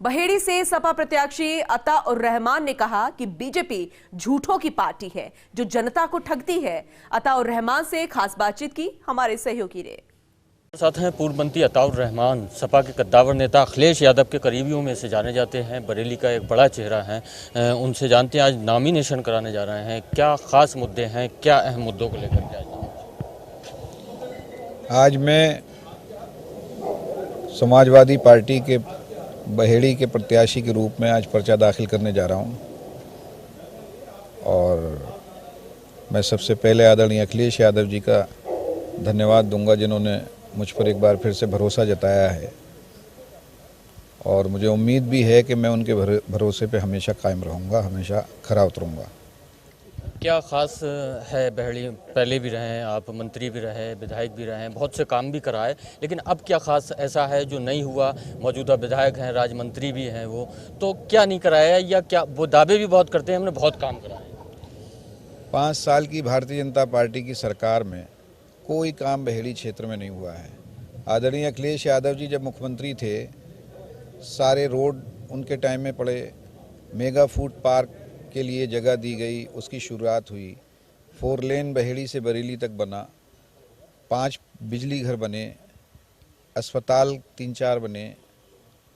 बहेड़ी से सपा प्रत्याशी अताउर रहमान ने कहा कि बीजेपी झूठों की पार्टी है जो जनता को ठगती है। अताउर रहमान से खास बातचीत की हमारे सहयोगी ने। साथ हैं पूर्व मंत्री अताउर रहमान, सपा के कद्दावर नेता अखिलेश यादव के करीबियों में से जाने जाते हैं। बरेली का एक बड़ा चेहरा है, उनसे जानते हैं आज नॉमिनेशन कराने जा रहे हैं। क्या खास मुद्दे हैं, क्या अहम मुद्दों को लेकर के आज मैं समाजवादी पार्टी के बहेड़ी के प्रत्याशी के रूप में आज पर्चा दाखिल करने जा रहा हूं। और मैं सबसे पहले आदरणीय अखिलेश यादव जी का धन्यवाद दूंगा जिन्होंने मुझ पर एक बार फिर से भरोसा जताया है, और मुझे उम्मीद भी है कि मैं उनके भरोसे पे हमेशा कायम रहूंगा, हमेशा खरा उतरूंगा। क्या खास है बहेड़ी? पहले भी रहे हैं आप, मंत्री भी रहे, विधायक भी रहे, बहुत से काम भी कराए, लेकिन अब क्या खास ऐसा है जो नहीं हुआ? मौजूदा विधायक हैं, राज्य मंत्री भी हैं, वो तो क्या नहीं कराया, या क्या वो दावे भी बहुत करते हैं हमने बहुत काम कराए? 5 साल की भारतीय जनता पार्टी की सरकार में कोई काम बहेड़ी क्षेत्र में नहीं हुआ है। आदरणीय अखिलेश यादव जी जब मुख्यमंत्री थे, सारे रोड उनके टाइम में पड़े, मेगा फूड पार्क के लिए जगह दी गई, उसकी शुरुआत हुई। 4 लेन बहेड़ी से बरेली तक बना, 5 बिजली घर बने, अस्पताल 3-4 बने,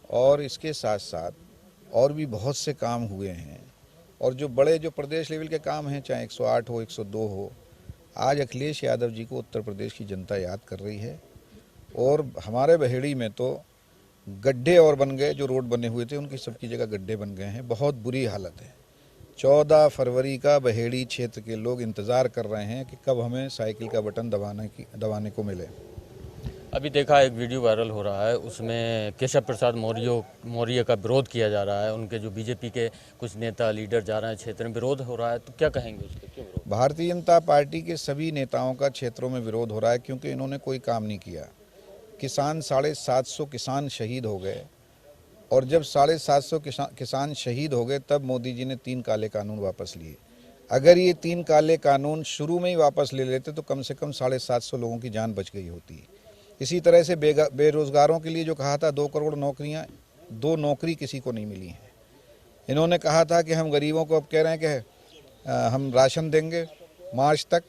और इसके साथ साथ और भी बहुत से काम हुए हैं। और जो बड़े जो प्रदेश लेवल के काम हैं, चाहे 108 हो, 102 हो, आज अखिलेश यादव जी को उत्तर प्रदेश की जनता याद कर रही है। और हमारे बहेड़ी में तो गड्ढे और बन गए, जो रोड बने हुए थे उनकी सबकी जगह गड्ढे बन गए हैं। बहुत बुरी हालत है। 14 फरवरी का बहेड़ी क्षेत्र के लोग इंतज़ार कर रहे हैं कि कब हमें साइकिल का बटन दबाने को मिले। अभी देखा एक वीडियो वायरल हो रहा है, उसमें केशव प्रसाद मौर्य का विरोध किया जा रहा है। उनके जो बीजेपी के कुछ नेता लीडर जा रहे हैं क्षेत्र में, विरोध हो रहा है, तो क्या कहेंगे उसके? क्यों विरोध? भारतीय जनता पार्टी के सभी नेताओं का क्षेत्रों में विरोध हो रहा है, क्योंकि इन्होंने कोई काम नहीं किया। किसान 750 किसान शहीद हो गए, और जब 750 किसान शहीद हो गए तब मोदी जी ने 3 काले कानून वापस लिए। अगर ये 3 काले कानून शुरू में ही वापस ले लेते तो कम से कम 750 लोगों की जान बच गई होती। इसी तरह से बेरोजगारों के लिए जो कहा था 2 करोड़ नौकरियां, 2 नौकरी किसी को नहीं मिली हैं। इन्होंने कहा था कि हम गरीबों को, अब कह रहे हैं कि हम राशन देंगे मार्च तक,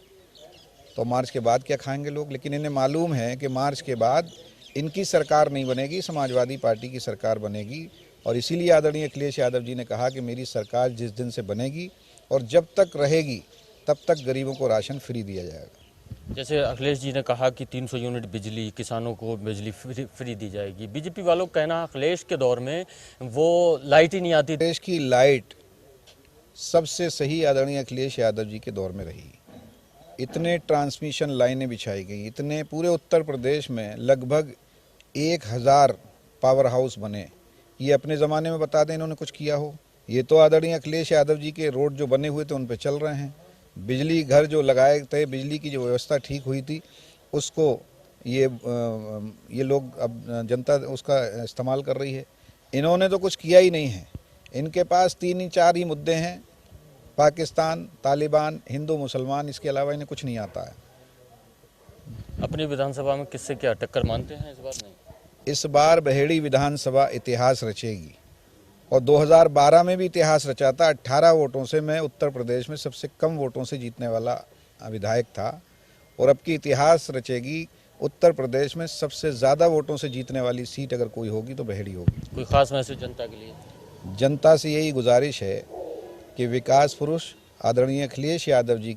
तो मार्च के बाद क्या खाएंगे लोग? लेकिन इन्हें मालूम है कि मार्च के बाद इनकी सरकार नहीं बनेगी, समाजवादी पार्टी की सरकार बनेगी। और इसीलिए आदरणीय अखिलेश यादव जी ने कहा कि मेरी सरकार जिस दिन से बनेगी और जब तक रहेगी तब तक गरीबों को राशन फ्री दिया जाएगा। जैसे अखिलेश जी ने कहा कि 300 यूनिट बिजली, किसानों को बिजली फ्री दी जाएगी। बीजेपी वालों का कहना अखिलेश के दौर में वो लाइट ही नहीं आती। देश की लाइट सबसे सही आदरणीय अखिलेश यादव जी के दौर में रही। इतने ट्रांसमिशन लाइनें बिछाई गई, इतने पूरे उत्तर प्रदेश में लगभग 1000 पावर हाउस बने। ये अपने ज़माने में बता दें इन्होंने कुछ किया हो? ये तो आदरणीय अखिलेश यादव जी के रोड जो बने हुए थे उन पे चल रहे हैं। बिजली घर जो लगाए थे, बिजली की जो व्यवस्था ठीक हुई थी, उसको ये लोग अब जनता उसका इस्तेमाल कर रही है। इन्होंने तो कुछ किया ही नहीं है। इनके पास 3-4 ही मुद्दे हैं, पाकिस्तान, तालिबान, हिंदू मुसलमान, इसके अलावा इन्हें कुछ नहीं आता है। अपनी विधानसभा में किससे क्या टक्कर मानते हैं इस बार? नहीं, इस बार बहेड़ी विधानसभा इतिहास रचेगी, और 2012 में भी इतिहास रचा था। 18 वोटों से मैं उत्तर प्रदेश में सबसे कम वोटों से जीतने वाला विधायक था, और अब की इतिहास रचेगी। उत्तर प्रदेश में सबसे ज़्यादा वोटों से जीतने वाली सीट अगर कोई होगी तो बहेड़ी होगी। कोई खास मैसेज जनता के लिए? जनता से यही गुजारिश है कि विकास पुरुष आदरणीय अखिलेश यादव जी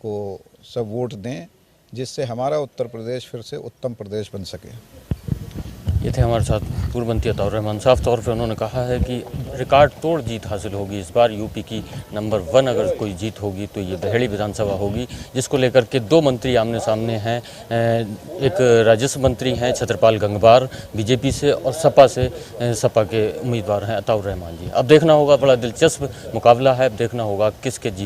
को सब वोट दें, जिससे हमारा उत्तर प्रदेश फिर से उत्तम प्रदेश बन सके। ये थे हमारे साथ पूर्व मंत्री अताउर रहमान। साफ तौर पे उन्होंने कहा है कि रिकॉर्ड तोड़ जीत हासिल होगी इस बार। यूपी की नंबर 1 अगर कोई जीत होगी तो ये बहेड़ी विधानसभा होगी, जिसको लेकर के 2 मंत्री आमने सामने हैं। एक राजस्व मंत्री हैं छत्रपाल गंगवार बीजेपी से, और सपा के उम्मीदवार हैं अताउर रहमान जी। अब देखना होगा, बड़ा दिलचस्प मुकाबला है, अब देखना होगा किसके जीत